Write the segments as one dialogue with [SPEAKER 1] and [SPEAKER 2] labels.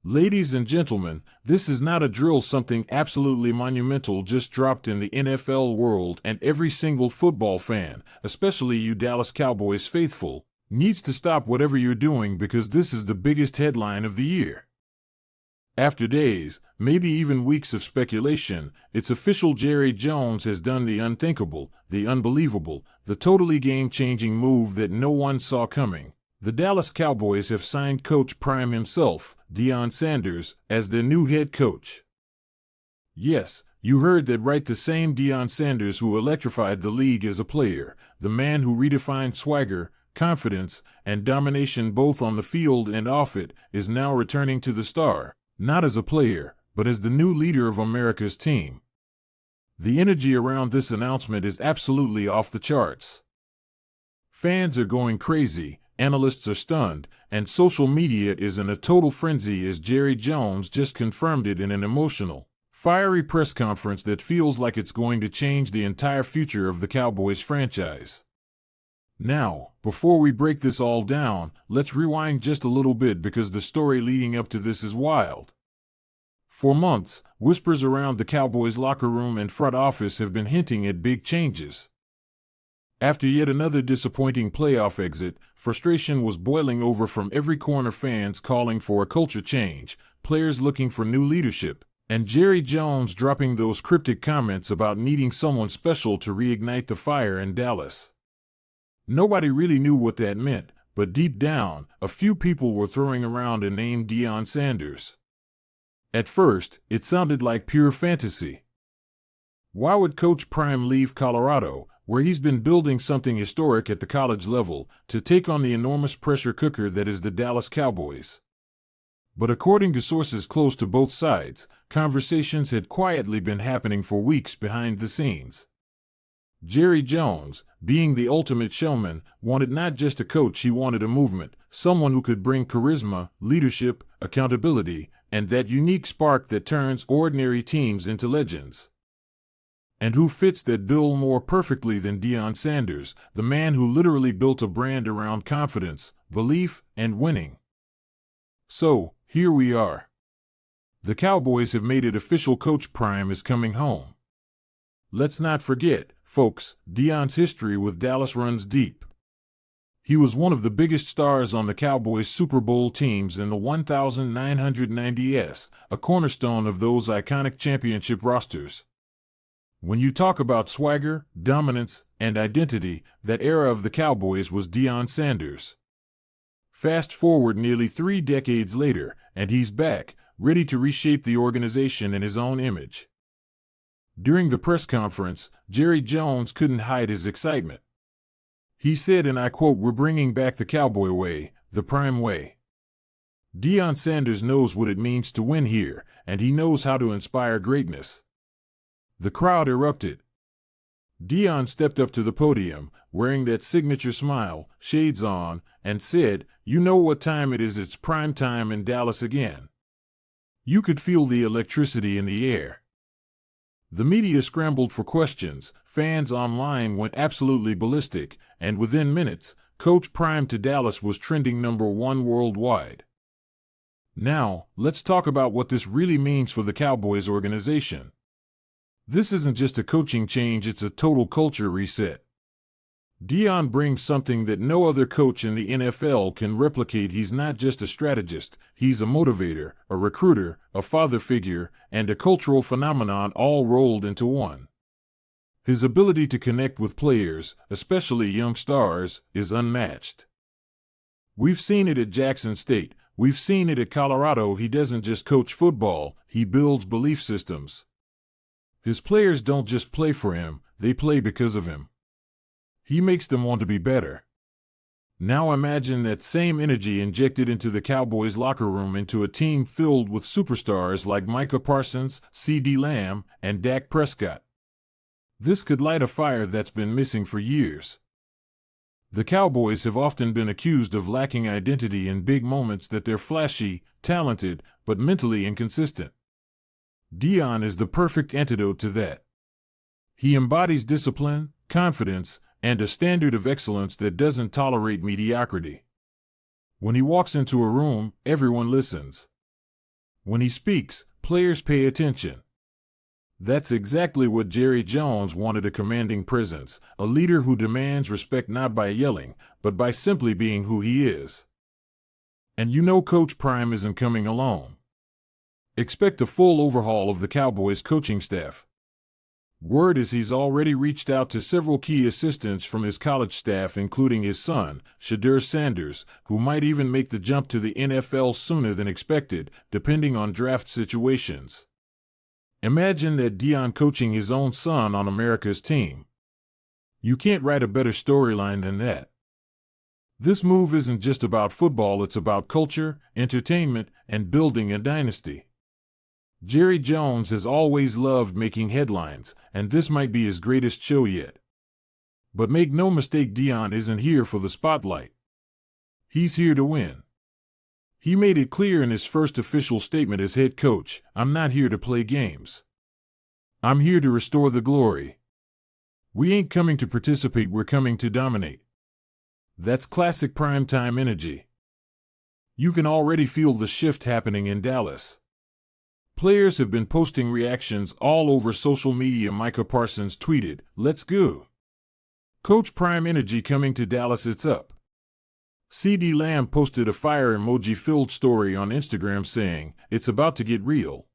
[SPEAKER 1] Ladies and gentlemen, this is not a drill, something absolutely monumental just dropped in the NFL world, and every single football fan, especially you Dallas Cowboys faithful, needs to stop whatever you're doing because this is the biggest headline of the year. After days, maybe even weeks of speculation, it's official: Jerry Jones has done the unthinkable, the unbelievable, the totally game-changing move that no one saw coming. The Dallas Cowboys have signed Coach Prime himself, Deion Sanders, as their new head coach. Yes, you heard that right, the same Deion Sanders who electrified the league as a player, the man who redefined swagger, confidence, and domination both on the field and off it, is now returning to the Star, not as a player, but as the new leader of America's team. The energy around this announcement is absolutely off the charts. Fans are going crazy, analysts are stunned, and social media is in a total frenzy as Jerry Jones just confirmed it in an emotional, fiery press conference that feels like it's going to change the entire future of the Cowboys franchise. Now, before we break this all down, let's rewind just a little bit because the story leading up to this is wild. For months, whispers around the Cowboys locker room and front office have been hinting at big changes. After yet another disappointing playoff exit, frustration was boiling over from every corner, fans calling for a culture change, players looking for new leadership, and Jerry Jones dropping those cryptic comments about needing someone special to reignite the fire in Dallas. Nobody really knew what that meant, but deep down, a few people were throwing around a name: Deion Sanders. At first, it sounded like pure fantasy. Why would Coach Prime leave Colorado, where he's been building something historic at the college level, to take on the enormous pressure cooker that is the Dallas Cowboys? But according to sources close to both sides, conversations had quietly been happening for weeks behind the scenes. Jerry Jones, being the ultimate showman, wanted not just a coach, he wanted a movement, someone who could bring charisma, leadership, accountability, and that unique spark that turns ordinary teams into legends. And who fits that bill more perfectly than Deion Sanders, the man who literally built a brand around confidence, belief, and winning? So, here we are. The Cowboys have made it official: Coach Prime is coming home. Let's not forget, folks, Deion's history with Dallas runs deep. He was one of the biggest stars on the Cowboys' Super Bowl teams in the 1990s, a cornerstone of those iconic championship rosters. When you talk about swagger, dominance, and identity, that era of the Cowboys was Deion Sanders. Fast forward nearly 3 decades later, and he's back, ready to reshape the organization in his own image. During the press conference, Jerry Jones couldn't hide his excitement. He said, and I quote, "We're bringing back the Cowboy way, the Prime way. Deion Sanders knows what it means to win here, and he knows how to inspire greatness." The crowd erupted. Deion stepped up to the podium, wearing that signature smile, shades on, and said, "You know what time it is, it's prime time in Dallas again." You could feel the electricity in the air. The media scrambled for questions, fans online went absolutely ballistic, and within minutes, Coach Prime to Dallas was trending #1 worldwide. Now, let's talk about what this really means for the Cowboys organization. This isn't just a coaching change, it's a total culture reset. Deion brings something that no other coach in the NFL can replicate. He's not just a strategist, he's a motivator, a recruiter, a father figure, and a cultural phenomenon all rolled into one. His ability to connect with players, especially young stars, is unmatched. We've seen it at Jackson State, we've seen it at Colorado. He doesn't just coach football, he builds belief systems. His players don't just play for him, they play because of him. He makes them want to be better. Now imagine that same energy injected into the Cowboys locker room, into a team filled with superstars like Micah Parsons, CeeDee Lamb, and Dak Prescott. This could light a fire that's been missing for years. The Cowboys have often been accused of lacking identity in big moments, that they're flashy, talented, but mentally inconsistent. Deion is the perfect antidote to that. He embodies discipline, confidence, and a standard of excellence that doesn't tolerate mediocrity. When he walks into a room, everyone listens. When he speaks, players pay attention. That's exactly what Jerry Jones wanted: a commanding presence, a leader who demands respect not by yelling, but by simply being who he is. And you know Coach Prime isn't coming alone. Expect a full overhaul of the Cowboys coaching staff. Word is he's already reached out to several key assistants from his college staff, including his son, Deion Sanders, who might even make the jump to the NFL sooner than expected, depending on draft situations. Imagine that Deion coaching his own son on America's team. You can't write a better storyline than that. This move isn't just about football, it's about culture, entertainment, and building a dynasty. Jerry Jones has always loved making headlines, and this might be his greatest show yet. But make no mistake, Deion isn't here for the spotlight. He's here to win. He made it clear in his first official statement as head coach, "I'm not here to play games. I'm here to restore the glory. We ain't coming to participate, we're coming to dominate." That's classic primetime energy. You can already feel the shift happening in Dallas. Players have been posting reactions all over social media. Micah Parsons tweeted, "Let's go. Coach Prime energy coming to Dallas, it's up." CD Lamb posted a fire emoji-filled story on Instagram saying, "It's about to get real."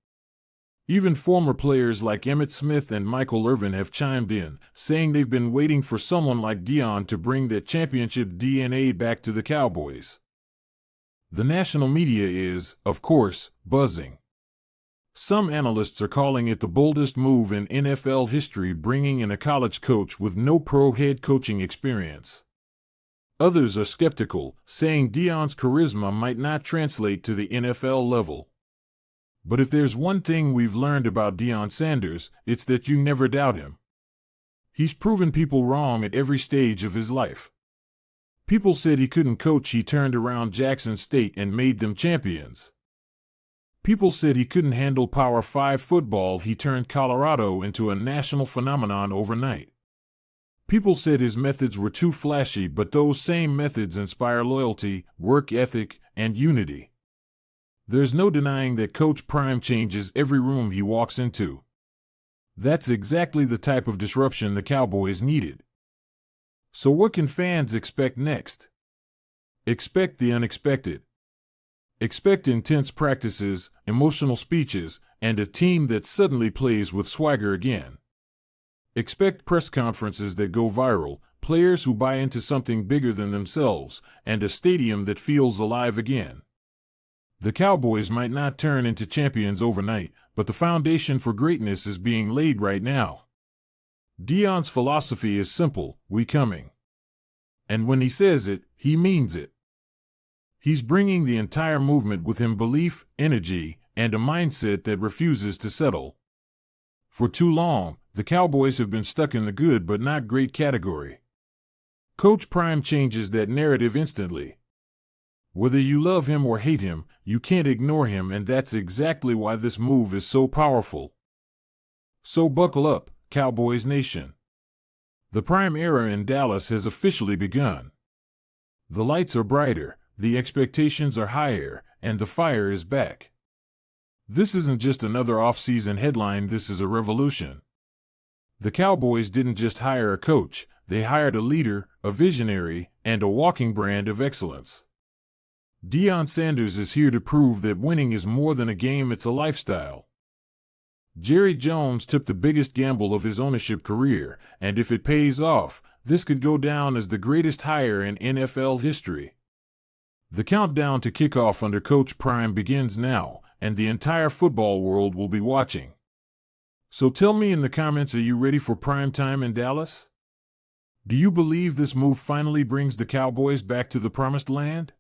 [SPEAKER 1] Even former players like Emmitt Smith and Michael Irvin have chimed in, saying they've been waiting for someone like Deion to bring that championship DNA back to the Cowboys. The national media is, of course, buzzing. Some analysts are calling it the boldest move in NFL history, bringing in a college coach with no pro head coaching experience. Others are skeptical, saying Deion's charisma might not translate to the NFL level. But if there's one thing we've learned about Deion Sanders, it's that you never doubt him. He's proven people wrong at every stage of his life. People said he couldn't coach, he turned around Jackson State and made them champions. People said he couldn't handle Power 5 football, he turned Colorado into a national phenomenon overnight. People said his methods were too flashy, but those same methods inspire loyalty, work ethic, and unity. There's no denying that Coach Prime changes every room he walks into. That's exactly the type of disruption the Cowboys needed. So what can fans expect next? Expect the unexpected. Expect intense practices, emotional speeches, and a team that suddenly plays with swagger again. Expect press conferences that go viral, players who buy into something bigger than themselves, and a stadium that feels alive again. The Cowboys might not turn into champions overnight, but the foundation for greatness is being laid right now. Deion's philosophy is simple: we coming. And when he says it, he means it. He's bringing the entire movement with him: belief, energy, and a mindset that refuses to settle. For too long, the Cowboys have been stuck in the good but not great category. Coach Prime changes that narrative instantly. Whether you love him or hate him, you can't ignore him, and that's exactly why this move is so powerful. So buckle up, Cowboys Nation. The Prime era in Dallas has officially begun. The lights are brighter, the expectations are higher, and the fire is back. This isn't just another off-season headline, this is a revolution. The Cowboys didn't just hire a coach, they hired a leader, a visionary, and a walking brand of excellence. Deion Sanders is here to prove that winning is more than a game, it's a lifestyle. Jerry Jones took the biggest gamble of his ownership career, and if it pays off, this could go down as the greatest hire in NFL history. The countdown to kickoff under Coach Prime begins now, and the entire football world will be watching. So tell me in the comments, are you ready for prime time in Dallas? Do you believe this move finally brings the Cowboys back to the promised land?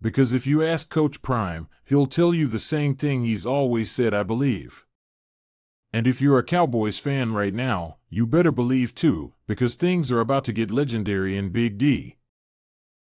[SPEAKER 1] Because if you ask Coach Prime, he'll tell you the same thing he's always said: I believe. And if you're a Cowboys fan right now, you better believe too, because things are about to get legendary in Big D.